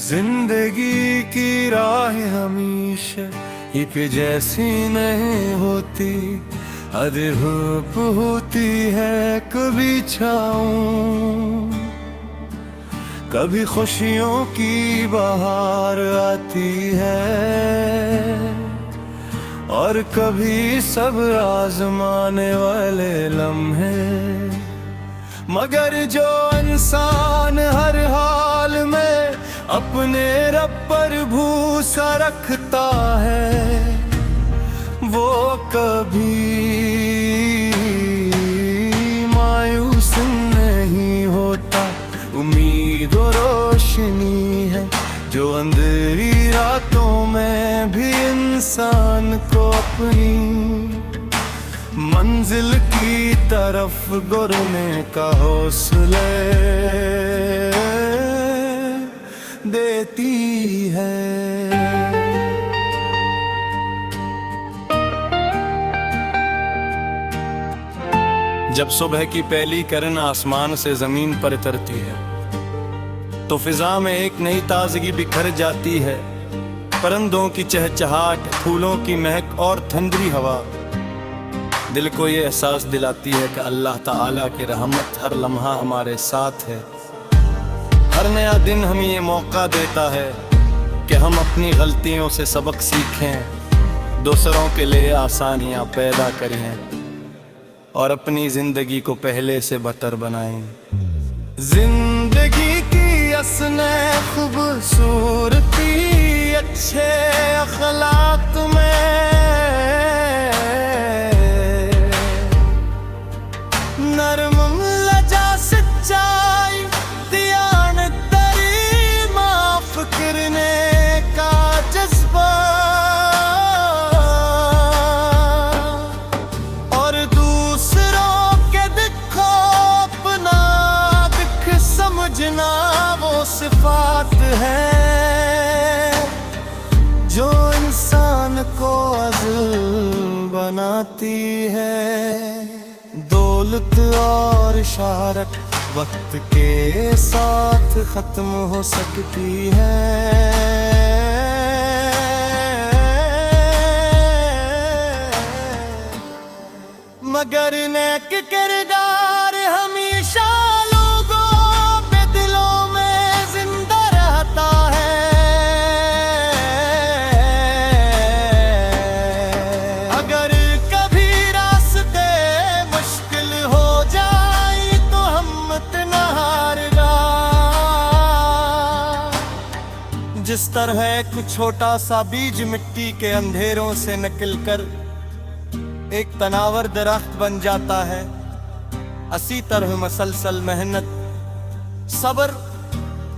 जिंदगी की राह हमेशा एक जैसी नहीं होती, हर धूप होती है, कभी छाँव, कभी खुशियों की बहार आती है और कभी सब आजमाने वाले लम्हे। मगर जो इंसान हर हाल में अपने रब पर भरोसा रखता है, वो कभी मायूस नहीं होता। उम्मीद और रोशनी है जो अंधेरी रातों में भी इंसान को अपनी मंजिल की तरफ गुरने का हौसला देती है। जब सुबह की पहली किरण आसमान से जमीन पर उतरती है तो फिजा में एक नई ताजगी बिखर जाती है। परिंदों की चहचहाट, फूलों की महक और ठंडी हवा दिल को ये एहसास दिलाती है कि अल्लाह ताला की रहमत हर लम्हा हमारे साथ है। हर नया दिन हमें ये मौका देता है कि हम अपनी गलतियों से सबक सीखें, दूसरों के लिए आसानियां पैदा करें और अपनी जिंदगी को पहले से बेहतर बनाएं। जिंदगी की असने खूबसूरती अच्छे अखलाक में, नरम लजा सच्चाई दियानतदारी माफ करने का जज्बा और दूसरों के दुखों अपना दुख समझना वो सिफात है जो इंसान को अज़ल बनाती है। दौलत और शहरत वक्त के साथ खत्म हो सकती है, मगर नेक किरदार हमेशा लोगों के दिलों में जिंदा रहता है। अगर कभी रास्ते मुश्किल हो जाए तो हिम्मत न हारना। जिस तरह एक छोटा सा बीज मिट्टी के अंधेरों से निकलकर एक तनावर दरख्त बन जाता है, इसी तरह मसलसल मेहनत, सब्र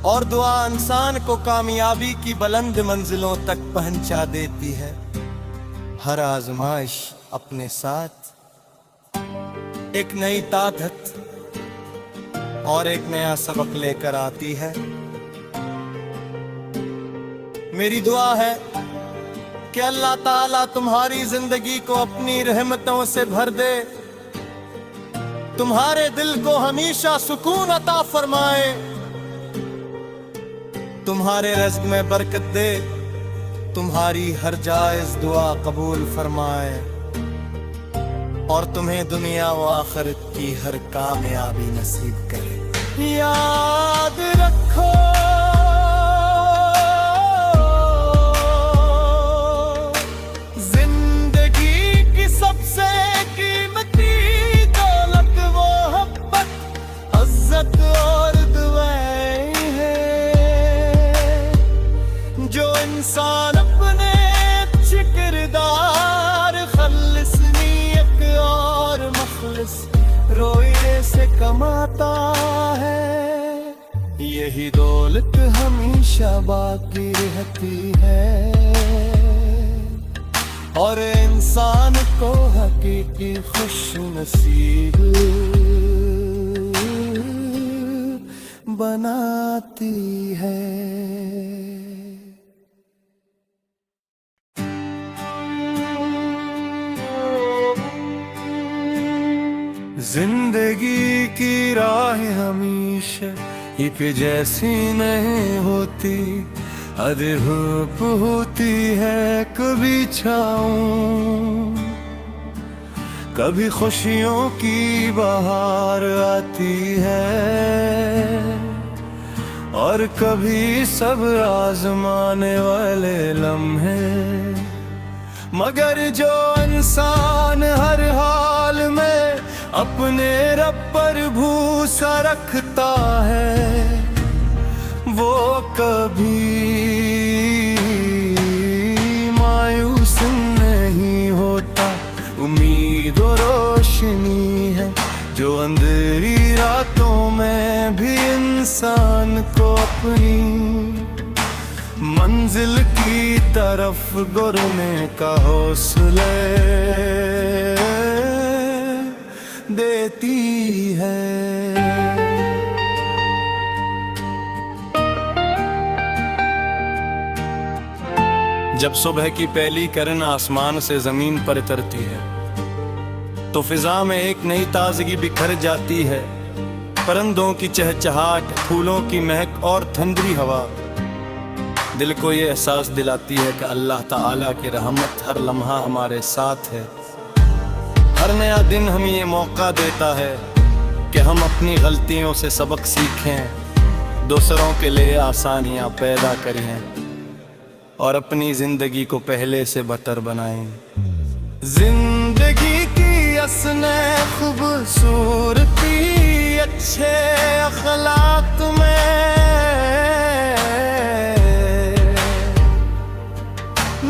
और दुआ इंसान को कामयाबी की बुलंद मंजिलों तक पहुंचा देती है। हर आजमाइश अपने साथ एक नई ताकत और एक नया सबक लेकर आती है। मेरी दुआ है कि अल्लाह ताला तुम्हारी जिंदगी को अपनी रहमतों से भर दे, तुम्हारे दिल को हमेशा सुकून अता फरमाए, तुम्हारे रिज़्क़ में बरकत दे, तुम्हारी हर जायज दुआ कबूल फरमाए और तुम्हें दुनिया व आखिरत की हर कामयाबी नसीब करे। याद रखो और दुआएं हैं जो इंसान अपने अच्छे किरदार, खल्लिस नीयत और मखलिस रोए से कमाता है। यही दौलत हमेशा बाकी रहती है और इंसान को हकीकी खुशनसीब बनाती है। जिंदगी की राह हमेशा एक जैसी नहीं होती, अधूप होती है। कभी छाऊं, कभी खुशियों की बहार आती है, और कभी सब आजमाने वाले लम्हे। मगर जो इंसान हर हाल में अपने रब पर भूसा रखता है, वो कभी मायूस नहीं होता। उम्मीद और रोशनी है जो अंधेरी रातों में भी इंसान को अपनी मंजिल की तरफ गुरने का हौसला देती है। जब सुबह की पहली किरण आसमान से जमीन पर उतरती है, तो फिजा में एक नई ताजगी बिखर जाती है। परिंदों की चहचहाट, फूलों की महक और ठंडी हवा दिल को ये एहसास दिलाती है कि अल्लाह ताला की रहमत हर लम्हा हमारे साथ है। हर नया दिन हमें ये मौका देता है कि हम अपनी गलतियों से सबक सीखें, दूसरों के लिए आसानियां पैदा करें और अपनी जिंदगी को पहले से बेहतर बनाएं। जिंदगी की असने खूबसूरती अच्छे अखलाक में,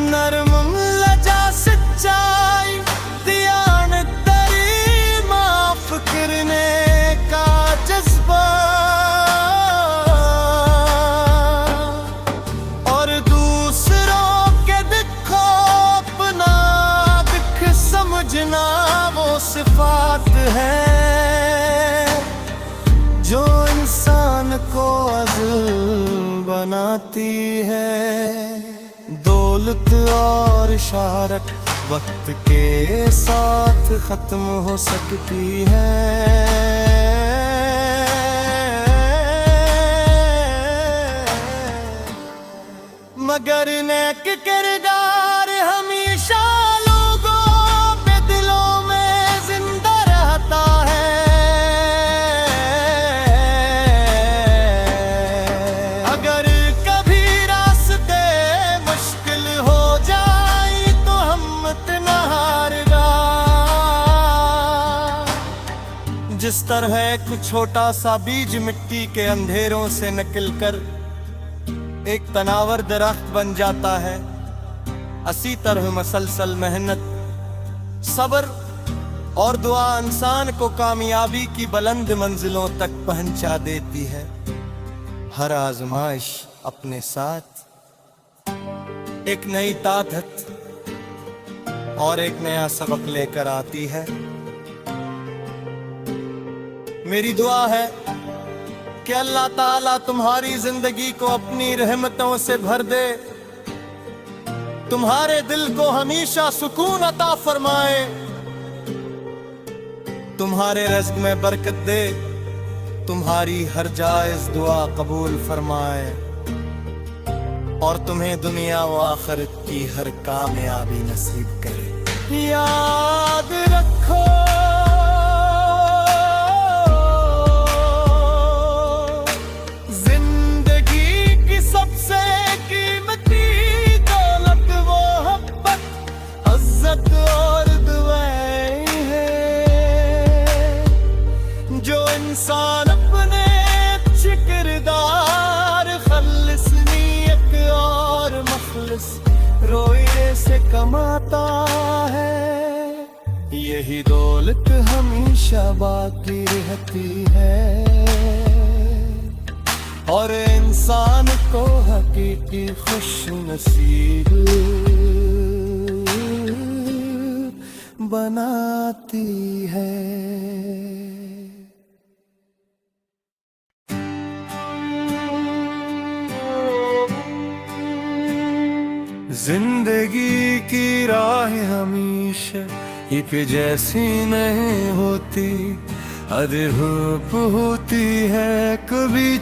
नरम लजा सच्चाई दियानतदारी माफ करने का जज्बा, और दूसरों के दुखों अपना दुख समझना वो सिफात है जो इंसान को अज़ल बनाती है। दौलत और शहरत वक्त के साथ खत्म हो सकती है, मगर नेक किरदार हमेशा लोगों पे दिलों में जिंदा रहता है। अगर कभी रास्ते मुश्किल हो जाए तो हिम्मत न हारना। जिस तरह कुछ छोटा सा बीज मिट्टी के अंधेरों से निकलकर एक तनावर दरख्त बन जाता है, इसी तरह मसलसल मेहनत, सब्र और दुआ इंसान को कामयाबी की बुलंद मंजिलों तक पहुंचा देती है। हर आजमाइश अपने साथ एक नई ताकत और एक नया सबक लेकर आती है। मेरी दुआ है कि अल्लाह ताला तुम्हारी जिंदगी को अपनी रहमतों से भर दे, तुम्हारे दिल को हमेशा सुकून अता फरमाए, तुम्हारे रिज़्क़ में बरकत दे, तुम्हारी हर जायज दुआ कबूल फरमाए, और तुम्हें दुनिया व आखिरत की हर कामयाबी नसीब करे। याद रखो और दुआएं हैं जो इंसान अपने अच्छे किरदार, खल्लिस नियत और मखलिस रोए से कमाता है। यही दौलत हमेशा बाकी रहती है और इंसान को हकीकी खुश नसीब बनाती है। जिंदगी की राह हमेशा एक जैसी नहीं होती, अधूप होती है। कभी